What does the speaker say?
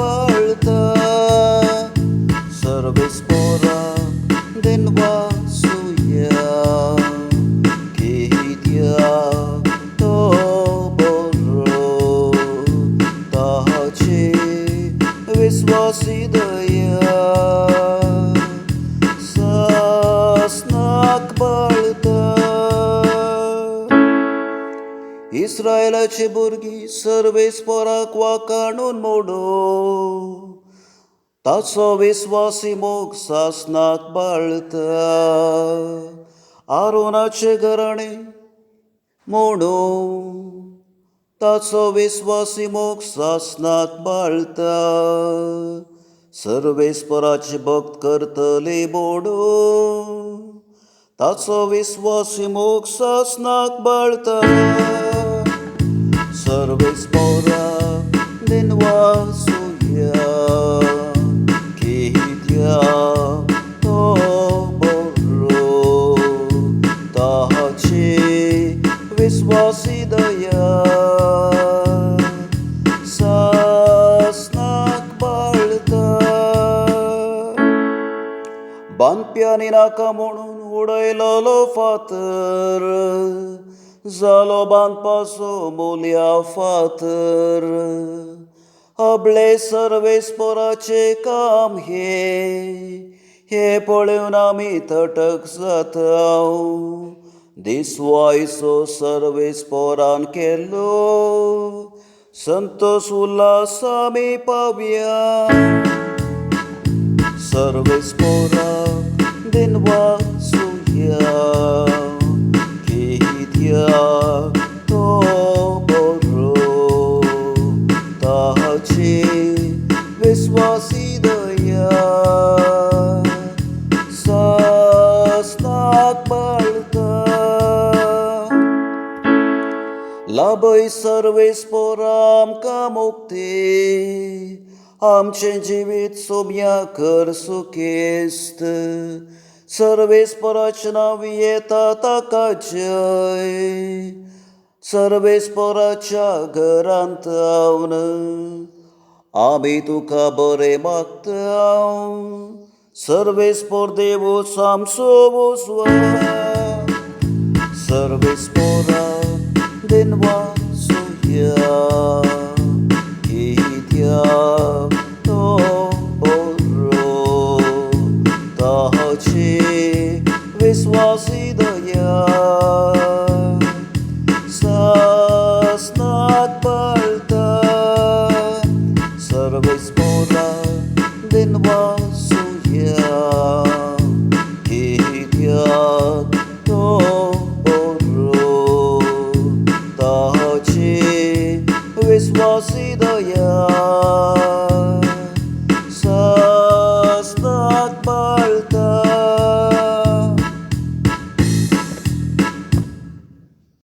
बाळता सर्वेस पोरा दिनवा सुया केहित्या तो बरो ताहाचे विश्वासी दया सासनाक बाळता इस्रायलाचे भुरगी सर्वेस पोराक वाकाणून मोडो ताचो विश्वासी मोग सासनाक बाळता आरोनाचे घराणे मोडो ताचो विश्वासी मोग सासनाक बाळता सर्वेस्पराचे भक्त करतले मोडो ताचो विश्वासी मोग सासनाक बाळता सर्वेस्परा दिनवा सुया केहित्या तो बरो ताहाचे विश्वासी दया सासनाक बाळता बांदप्यांनी नाका म्हणून उडयलोलो फातर जालो बांदपाचो मोल्या फातर हबळे सर्वेस्पराचे काम हे पळोवन आमी तटक जाता दिसवायचो सर्वेस्परान केल्लो संतोष उल्हास आमी पावया सर्वेस्परा दिनवा सुया केहित्या तो बरो ताहाचे विश्वासी दया सासनाक बाळता लाभय सर्वेस्परा आमकां मुक्ती आमचें जिवीत सोम्या कर सुखेस्त सर्वेस्पराचें नांव येता ताका जय सर्वेस्पराच्या घरांत आवन आमी तुका बरें मागता सर्वेस्पर देवूच आमचो वसवा सर्वेस्परा दिनवा सुया केहित्या तो बरो ताहाचे विश्वासी दया सासनाक बाळता सर्वेस्परा दिनवा